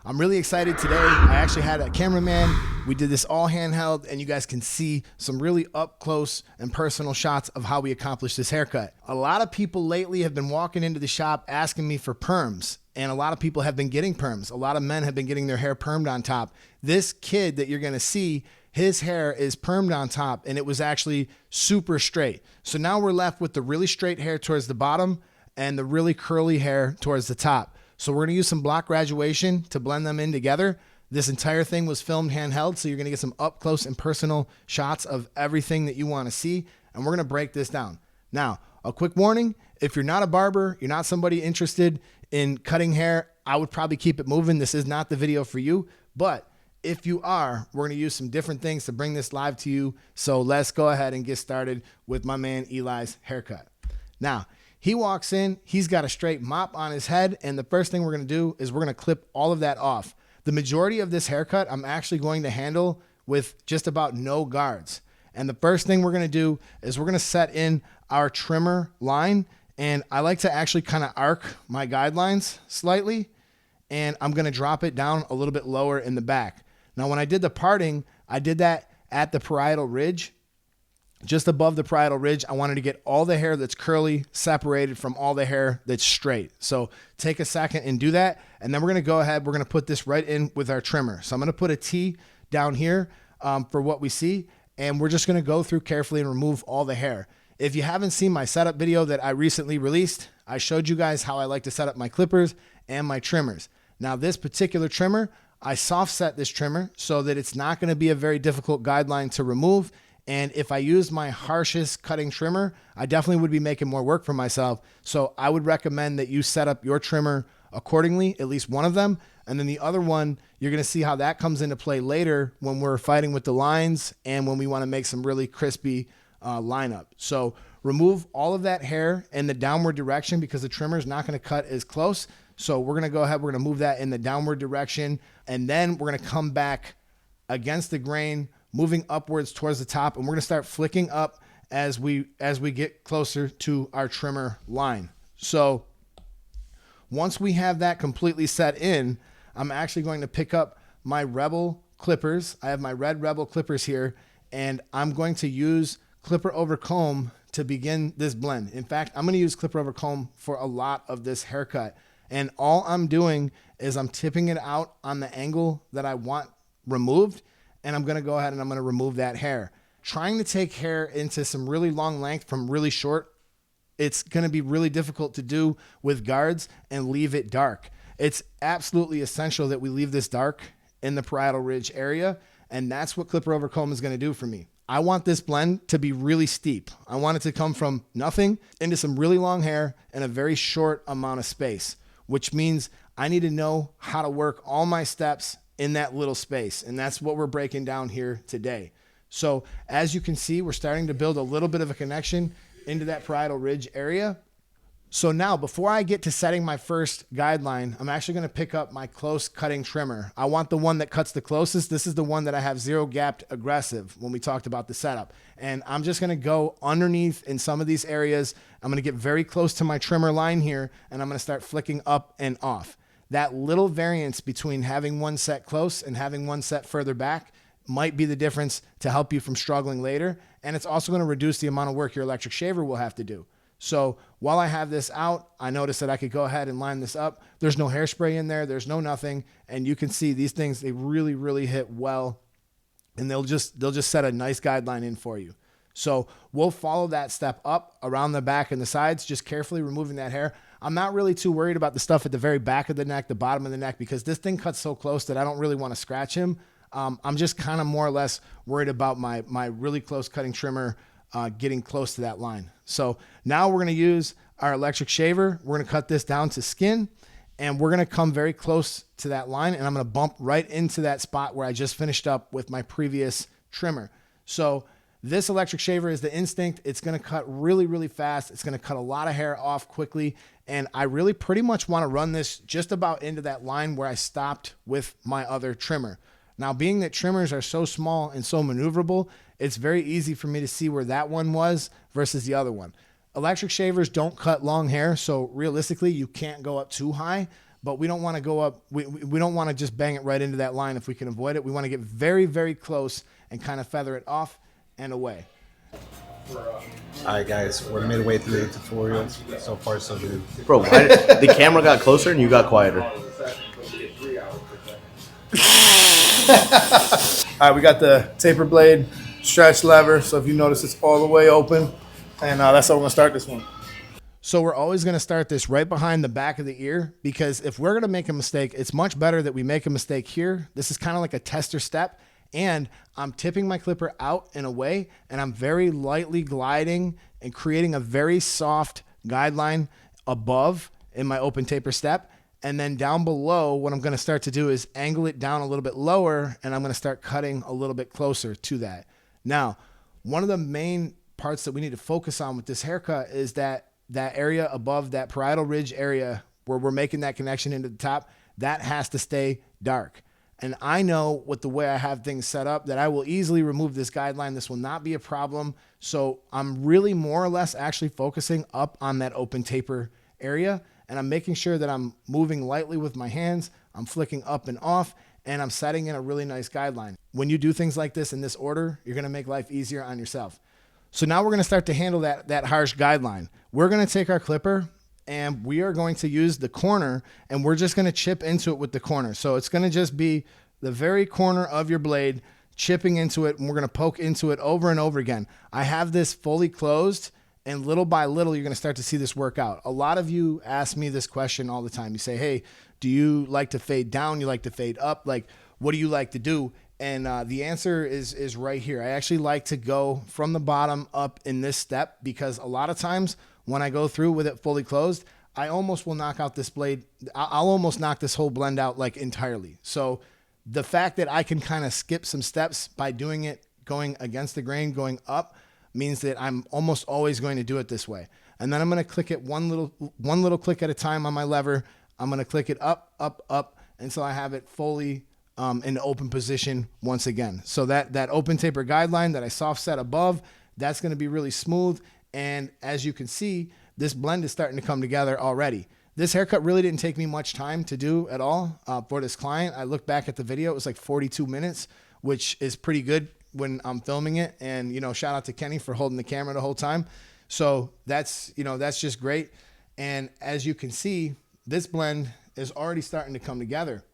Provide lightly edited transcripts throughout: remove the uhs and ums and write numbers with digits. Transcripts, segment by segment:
I'm really excited today. I actually had a cameraman. We did this all handheld, and you guys can see some really up close and personal shots of how we accomplished this haircut. A lot of people lately have been walking into the shop asking me for perms, and a lot of people have been getting perms. A lot of men have been getting their hair permed on top. This kid that you're gonna see, his hair is permed on top, and it was actually super straight. So now we're left with the really straight hair towards the bottom and the really curly hair towards the top. So we're gonna use some block graduation to blend them in together. This entire thing was filmed handheld, so you're gonna get some up close and personal shots of everything that you wanna see, and we're gonna break this down. Now, a quick warning, if you're not a barber, you're not somebody interested in cutting hair, I would probably keep it moving. This is not the video for you, but if you are, we're gonna use some different things to bring this live to you. So let's go ahead and get started with my man Eli's haircut. Now, he walks in, he's got a straight mop on his head, and the first thing we're gonna do is we're gonna clip all of that off. The majority of this haircut, I'm actually going to handle with just about no guards. And the first thing we're gonna do is we're gonna set in our trimmer line, and I like to actually kind of arc my guidelines slightly, and I'm gonna drop it down a little bit lower in the back. Now, when I did the parting, I did that at the parietal ridge. Just above the parietal ridge, I wanted to get all the hair that's curly separated from all the hair that's straight. So take a second and do that. And then we're gonna go ahead, we're gonna put this right in with our trimmer. So I'm gonna put a T down here for what we see. And we're just gonna go through carefully and remove all the hair. If you haven't seen my setup video that I recently released, I showed you guys how I like to set up my clippers and my trimmers. Now this particular trimmer, I soft set this trimmer so that it's not gonna be a very difficult guideline to remove. And if I use my harshest cutting trimmer, I definitely would be making more work for myself. So I would recommend that you set up your trimmer accordingly, at least one of them. And then the other one, you're gonna see how that comes into play later when we're fighting with the lines and when we wanna make some really crispy lineup. So remove all of that hair in the downward direction because the trimmer is not gonna cut as close. So we're gonna go ahead, we're gonna move that in the downward direction. And then we're gonna come back against the grain, moving upwards towards the top, and we're gonna start flicking up as we get closer to our trimmer line. So once we have that completely set in, I'm actually going to pick up my Rebel clippers. I have my red Rebel clippers here, and I'm going to use clipper over comb to begin this blend. In fact, I'm gonna use clipper over comb for a lot of this haircut. And all I'm doing is I'm tipping it out on the angle that I want removed, and I'm gonna go ahead and I'm gonna remove that hair. Trying to take hair into some really long length from really short, it's gonna be really difficult to do with guards and leave it dark. It's absolutely essential that we leave this dark in the parietal ridge area, and that's what clipper over comb is gonna do for me. I want this blend to be really steep. I want it to come from nothing into some really long hair in a very short amount of space, which means I need to know how to work all my steps in that little space. And that's what we're breaking down here today. So as you can see, we're starting to build a little bit of a connection into that parietal ridge area. So now before I get to setting my first guideline, I'm actually gonna pick up my close cutting trimmer. I want the one that cuts the closest. This is the one that I have zero gapped aggressive when we talked about the setup. And I'm just gonna go underneath in some of these areas. I'm gonna get very close to my trimmer line here, and I'm gonna start flicking up and off. That little variance between having one set close and having one set further back might be the difference to help you from struggling later. And it's also gonna reduce the amount of work your electric shaver will have to do. So while I have this out, I noticed that I could go ahead and line this up. There's no hairspray in there, there's no nothing. And you can see these things, they really, really hit well. And they'll just set a nice guideline in for you. So we'll follow that step up around the back and the sides, just carefully removing that hair. I'm not really too worried about the stuff at the very back of the neck, the bottom of the neck, because this thing cuts so close that I don't really want to scratch him. I'm just kind of more or less worried about my really close cutting trimmer getting close to that line. So now we're going to use our electric shaver. We're going to cut this down to skin, and we're going to come very close to that line, and I'm going to bump right into that spot where I just finished up with my previous trimmer. So this electric shaver is the Instinct. It's going to cut really, really fast. It's going to cut a lot of hair off quickly. And I really pretty much want to run this just about into that line where I stopped with my other trimmer. Now, being that trimmers are so small and so maneuverable, it's very easy for me to see where that one was versus the other one. Electric shavers don't cut long hair, so realistically, you can't go up too high. but we don't want to go up. We don't want to just bang it right into that line if we can avoid it. We want to get very, very close and kind of feather it off and away. All right, guys, we're midway through the tutorial. So far, so good. Bro, the camera got closer and you got quieter. All right, we got the taper blade stretch lever. So if you notice, it's all the way open. And that's how we're going to start this one. So we're always going to start this right behind the back of the ear, because if we're going to make a mistake, it's much better that we make a mistake here. This is kind of like a tester step. And I'm tipping my clipper out and away, and I'm very lightly gliding and creating a very soft guideline above in my open taper step. And then down below, what I'm going to start to do is angle it down a little bit lower, and I'm going to start cutting a little bit closer to that. Now, one of the main parts that we need to focus on with this haircut is that area above that parietal ridge area where we're making that connection into the top, that has to stay dark. And I know with the way I have things set up that I will easily remove this guideline. This will not be a problem. So I'm really more or less actually focusing up on that open taper area. And I'm making sure that I'm moving lightly with my hands. I'm flicking up and off, and I'm setting in a really nice guideline. When you do things like this in this order, you're going to make life easier on yourself. So now we're going to start to handle that harsh guideline. We're going to take our clipper, and we are going to use the corner, and we're just going to chip into it with the corner. So it's going to just be the very corner of your blade, chipping into it, and we're going to poke into it over and over again. I have this fully closed, and little by little, you're going to start to see this work out. A lot of you ask me this question all the time. You say, hey, do you like to fade down? You like to fade up? Like, what do you like to do? And the answer is right here. I actually like to go from the bottom up in this step, because a lot of times when I go through with it fully closed, I almost will knock out this blade. I'll almost knock this whole blend out like entirely. So the fact that I can kind of skip some steps by doing it, going against the grain, going up, means that I'm almost always going to do it this way. And then I'm going to click it one little click at a time on my lever. I'm going to click it up, up, up until I have it fully in the open position once again. So that open taper guideline that I soft set above, that's going to be really smooth. And as you can see, this blend is starting to come together already. This haircut really didn't take me much time to do at all for this client. I look back at the video, it was like 42 minutes, which is pretty good when I'm filming it. And, shout out to Kenny for holding the camera the whole time. So that's just great. And as you can see, this blend is already starting to come together.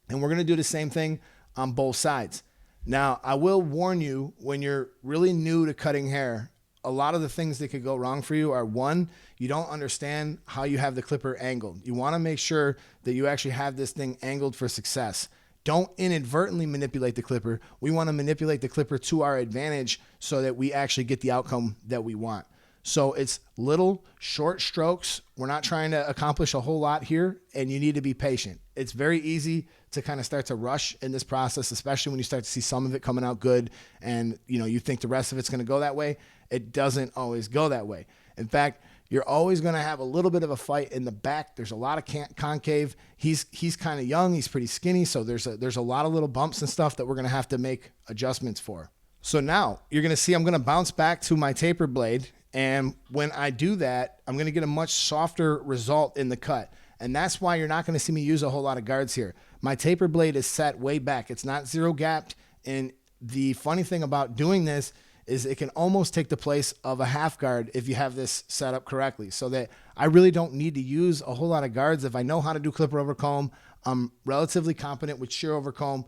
And we're going to do the same thing on both sides. Now, I will warn you, when you're really new to cutting hair, a lot of the things that could go wrong for you are, one, you don't understand how you have the clipper angled. You want to make sure that you actually have this thing angled for success. Don't inadvertently manipulate the clipper. We want to manipulate the clipper to our advantage so that we actually get the outcome that we want. So it's little short strokes. We're not trying to accomplish a whole lot here, and you need to be patient. It's very easy to kind of start to rush in this process, especially when you start to see some of it coming out good and you think the rest of it's going to go that way. It doesn't always go that way. In fact, you're always going to have a little bit of a fight in the back. There's a lot of concave. He's kind of young. He's pretty skinny. So there's a lot of little bumps and stuff that we're going to have to make adjustments for. So now you're going to see I'm going to bounce back to my taper blade. And when I do that, I'm going to get a much softer result in the cut. And that's why you're not going to see me use a whole lot of guards here. My taper blade is set way back. It's not zero gapped. And the funny thing about doing this is it can almost take the place of a half guard if you have this set up correctly, so that I really don't need to use a whole lot of guards. If I know how to do clipper over comb, I'm relatively competent with shear over comb.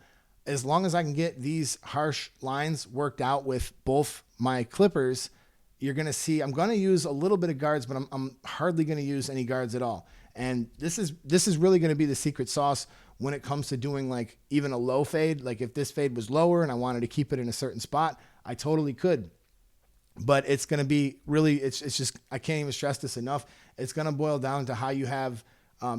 As long as I can get these harsh lines worked out with both my clippers, you're going to see I'm going to use a little bit of guards, but I'm hardly going to use any guards at all. And this is really going to be the secret sauce when it comes to doing like even a low fade. Like if this fade was lower and I wanted to keep it in a certain spot, I totally could. But it's going to be really, it's just, I can't even stress this enough. It's going to boil down to how you have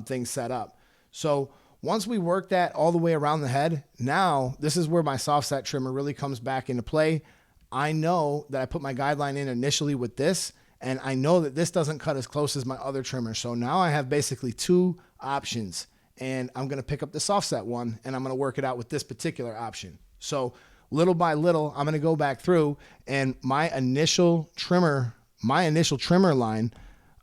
things set up. So once we work that all the way around the head, now this is where my soft set trimmer really comes back into play. I know that I put my guideline in initially with this, and I know that this doesn't cut as close as my other trimmer. So now I have basically two options, and I'm going to pick up the soft set one, and I'm going to work it out with this particular option. So little by little, I'm going to go back through, and my initial trimmer line,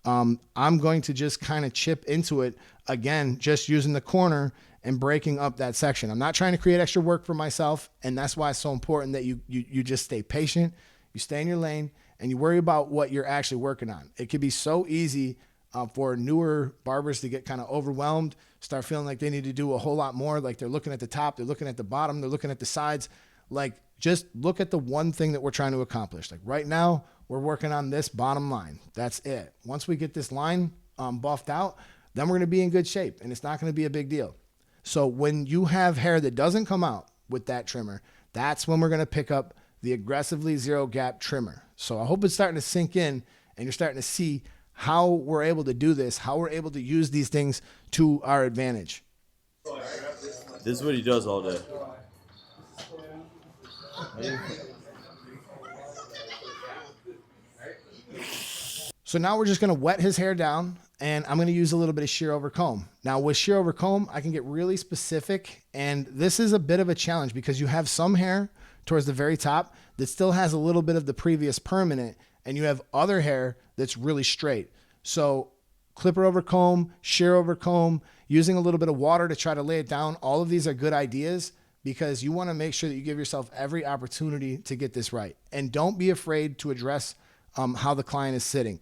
I'm going to just kind of chip into it again, just using the corner and breaking up that section. I'm not trying to create extra work for myself. And that's why it's so important that you just stay patient, you stay in your lane, and you worry about what you're actually working on. It could be so easy for newer barbers to get kind of overwhelmed, start feeling like they need to do a whole lot more. Like they're looking at the top, they're looking at the bottom, they're looking at the sides. Like just look at the one thing that we're trying to accomplish. Like right now, we're working on this bottom line. That's it. Once we get this line buffed out, then we're going to be in good shape and it's not going to be a big deal. So when you have hair that doesn't come out with that trimmer, that's when we're going to pick up the aggressively zero gap trimmer. So I hope it's starting to sink in and you're starting to see how we're able to do this, how we're able to use these things to our advantage. This is what he does all day. So now we're just going to wet his hair down, and I'm going to use a little bit of shear over comb. Now with shear over comb, I can get really specific, and this is a bit of a challenge because you have some hair towards the very top that still has a little bit of the previous perm in it, and you have other hair that's really straight. So clipper over comb, shear over comb, using a little bit of water to try to lay it down. All of these are good ideas because you want to make sure that you give yourself every opportunity to get this right. And don't be afraid to address how the client is sitting.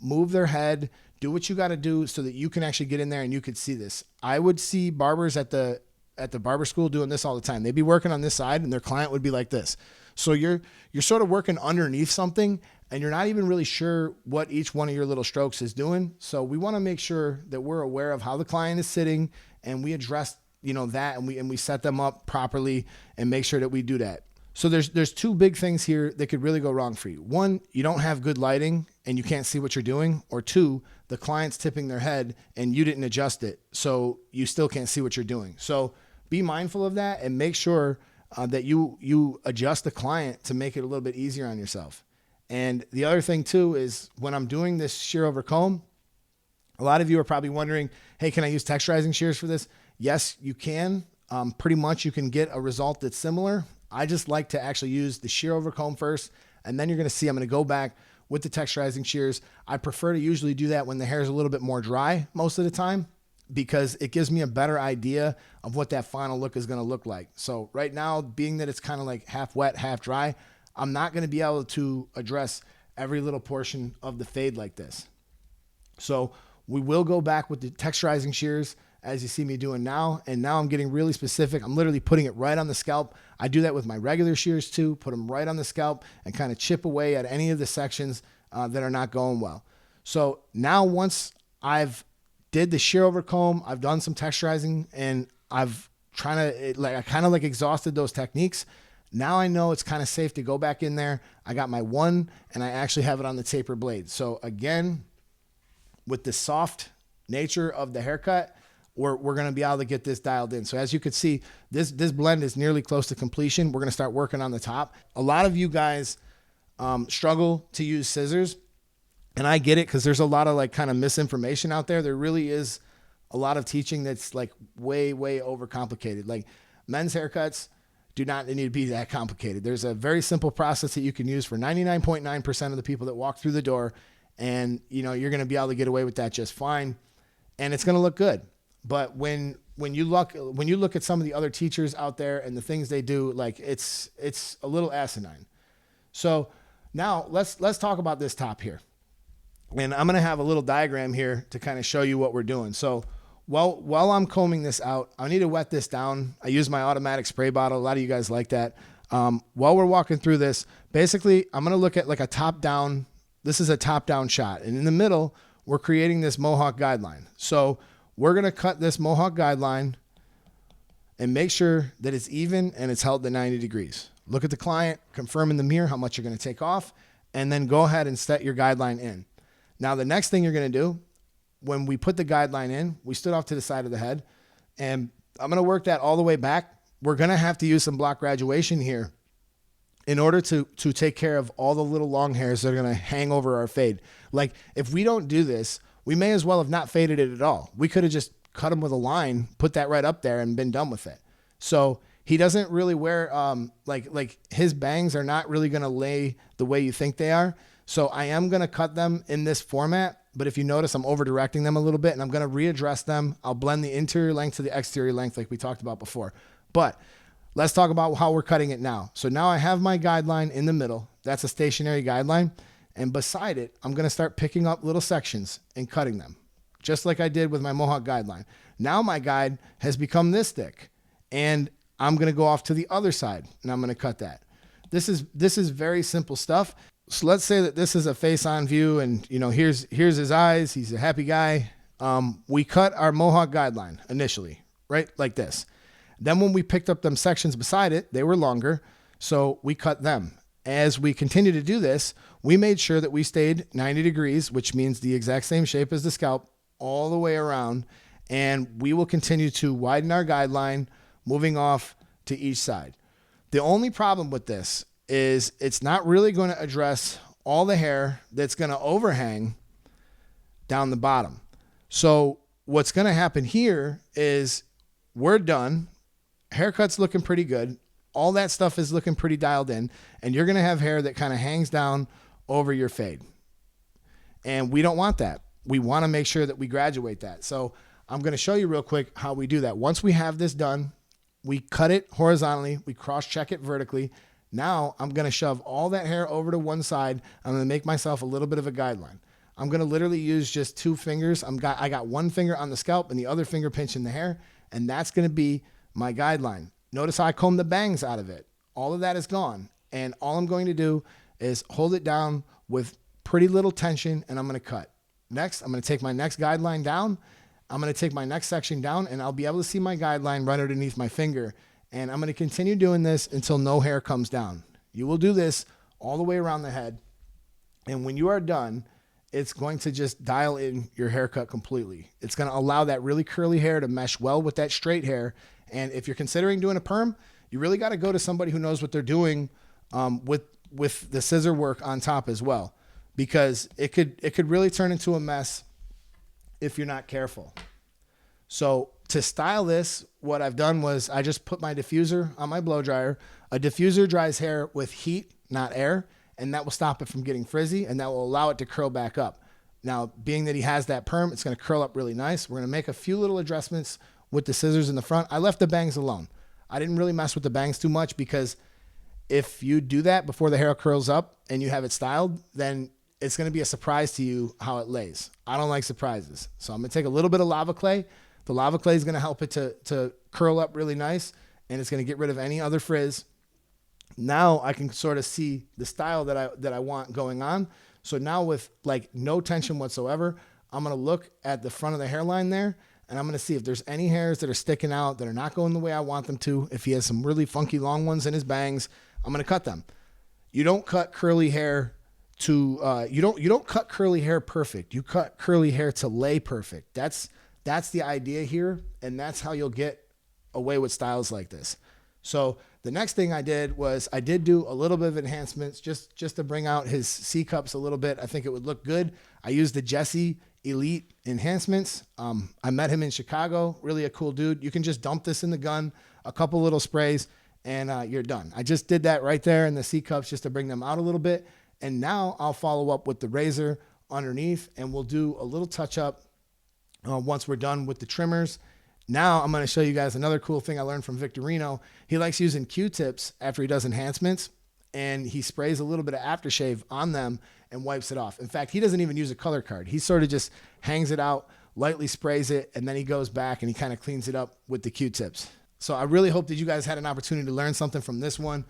Move their head, do what you got to do so that you can actually get in there and you could see this. I would see barbers at the barber school doing this all the time. They'd be working on this side and their client would be like this. So you're sort of working underneath something and you're not even really sure what each one of your little strokes is doing. So we want to make sure that we're aware of how the client is sitting and we address, that and we set them up properly and make sure that we do that. So there's two big things here that could really go wrong for you. One, you don't have good lighting and you can't see what you're doing. Or two, the client's tipping their head and you didn't adjust it, so you still can't see what you're doing. So be mindful of that and make sure that you adjust the client to make it a little bit easier on yourself. And the other thing too is when I'm doing this shear over comb, a lot of you are probably wondering, hey, can I use texturizing shears for this? Yes, you can. Pretty much you can get a result that's similar. I just like to actually use the shear over comb first, and then you're going to see I'm going to go back with the texturizing shears. I prefer to usually do that when the hair is a little bit more dry most of the time because it gives me a better idea of what that final look is going to look like. So right now, being that it's kind of like half wet, half dry, I'm not going to be able to address every little portion of the fade like this. So we will go back with the texturizing shears as you see me doing now. And now I'm getting really specific. I'm literally putting it right on the scalp. I do that with my regular shears too, put them right on the scalp and kind of chip away at any of the sections that are not going well. So now once I've did the shear over comb, I've done some texturizing and I've I kind of exhausted those techniques. Now I know it's kind of safe to go back in there. I got my one and I actually have it on the taper blade. So again, with the soft nature of the haircut, we're going to be able to get this dialed in. So as you can see, this blend is nearly close to completion. We're going to start working on the top. A lot of you guys struggle to use scissors, and I get it because there's a lot of kind of misinformation out there. There really is a lot of teaching that's way, way overcomplicated. Like men's haircuts do not need to be that complicated. There's a very simple process that you can use for 99.9% of the people that walk through the door, and you're going to be able to get away with that just fine, and it's going to look good. But when you look at some of the other teachers out there and the things they do, it's a little asinine. So now let's talk about this top here. And I'm going to have a little diagram here to kind of show you what we're doing. So while I'm combing this out, I need to wet this down. I use my automatic spray bottle. A lot of you guys like that. While we're walking through this, basically I'm going to look at a top down. This is a top down shot. And in the middle, we're creating this mohawk guideline. So we're going to cut this mohawk guideline and make sure that it's even and it's held to 90 degrees. Look at the client, confirm in the mirror how much you're going to take off, and then go ahead and set your guideline in. Now, the next thing you're going to do, when we put the guideline in, we stood off to the side of the head, and I'm going to work that all the way back. We're going to have to use some block graduation here in order to take care of all the little long hairs that are going to hang over our fade. Like, if we don't do this, we may as well have not faded it at all. We could have just cut them with a line, put that right up there, and been done with it. So he doesn't really wear, like his bangs are not really going to lay the way you think they are. So I am going to cut them in this format, but if you notice, I'm over directing them a little bit, and I'm going to readdress them. I'll blend the interior length to the exterior length like we talked about before. But let's talk about how we're cutting it now. So now I have my guideline in the middle. That's a stationary guideline. And beside it, I'm going to start picking up little sections and cutting them, just like I did with my Mohawk guideline. Now my guide has become this thick, and I'm going to go off to the other side, and I'm going to cut that. This is very simple stuff. So let's say that this is a face-on view, and here's his eyes. He's a happy guy. We cut our Mohawk guideline initially, right, like this. Then when we picked up them sections beside it, they were longer, so we cut them. As we continue to do this, we made sure that we stayed 90 degrees, which means the exact same shape as the scalp all the way around, and we will continue to widen our guideline, moving off to each side. The only problem with this is it's not really going to address all the hair that's going to overhang down the bottom. So what's going to happen here is we're done. Haircut's looking pretty good. All that stuff is looking pretty dialed in, and you're going to have hair that kind of hangs down over your fade. And we don't want that. We want to make sure that we graduate that. So I'm going to show you real quick how we do that. Once we have this done, we cut it horizontally, we cross-check it vertically. Now I'm going to shove all that hair over to one side. I'm going to make myself a little bit of a guideline. I'm going to literally use just 2 fingers. I got one finger on the scalp and the other finger pinching the hair, and that's going to be my guideline. Notice how I comb the bangs out of it. All of that is gone. And all I'm going to do is hold it down with pretty little tension, and I'm going to cut. Next, I'm going to take my next guideline down. I'm going to take my next section down, and I'll be able to see my guideline right underneath my finger. And I'm going to continue doing this until no hair comes down. You will do this all the way around the head. And when you are done, it's going to just dial in your haircut completely. It's going to allow that really curly hair to mesh well with that straight hair. And if you're considering doing a perm, you really got to go to somebody who knows what they're doing with the scissor work on top as well, because it could really turn into a mess if you're not careful. So to style this, what I've done was I just put my diffuser on my blow dryer. A diffuser dries hair with heat, not air, and that will stop it from getting frizzy, and that will allow it to curl back up. Now, being that he has that perm, it's going to curl up really nice. We're going to make a few little adjustments with the scissors in the front. I left the bangs alone. I didn't really mess with the bangs too much, because if you do that before the hair curls up and you have it styled, then it's going to be a surprise to you how it lays. I don't like surprises. So I'm going to take a little bit of lava clay. The lava clay is going to help it to curl up really nice, and it's going to get rid of any other frizz. Now I can sort of see the style that I want going on. So now with like no tension whatsoever, I'm going to look at the front of the hairline there, and I'm going to see if there's any hairs that are sticking out that are not going the way I want them to. If he has some really funky long ones in his bangs, I'm going to cut them. You don't cut curly hair to you don't cut curly hair perfect. You cut curly hair to lay perfect. That's the idea here, and that's how you'll get away with styles like this. So the next thing I did was I did do a little bit of enhancements just to bring out his C cups a little bit. I think it would look good. I used the Jesse Elite enhancements. I met him in Chicago. Really a cool dude. You can just dump this in the gun, a couple little sprays, and you're done. I just did that right there in the C cups just to bring them out a little bit. And now I'll follow up with the razor underneath, and we'll do a little touch up once we're done with the trimmers. Now I'm going to show you guys another cool thing I learned from Victorino. He likes using Q-tips after he does enhancements, and he sprays a little bit of aftershave on them and wipes it off. In fact, he doesn't even use a color card. He sort of just hangs it out, lightly sprays it, and then he goes back and he kind of cleans it up with the Q-tips. So I really hope that you guys had an opportunity to learn something from this one.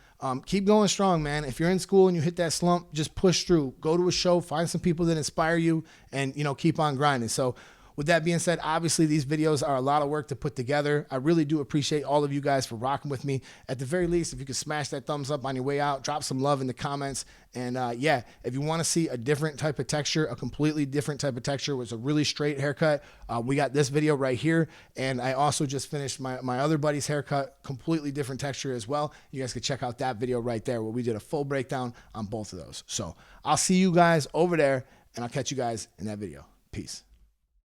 Keep going strong, man. If you're in school and you hit that slump, just push through. Go to a show, find some people that inspire you, and keep on grinding. So with that being said, obviously these videos are a lot of work to put together. I really do appreciate all of you guys for rocking with me. At the very least, if you could smash that thumbs up on your way out, drop some love in the comments. And yeah, if you want to see a different type of texture, a completely different type of texture with a really straight haircut, we got this video right here. And I also just finished my other buddy's haircut, completely different texture as well. You guys could check out that video right there where we did a full breakdown on both of those. So I'll see you guys over there, and I'll catch you guys in that video. Peace.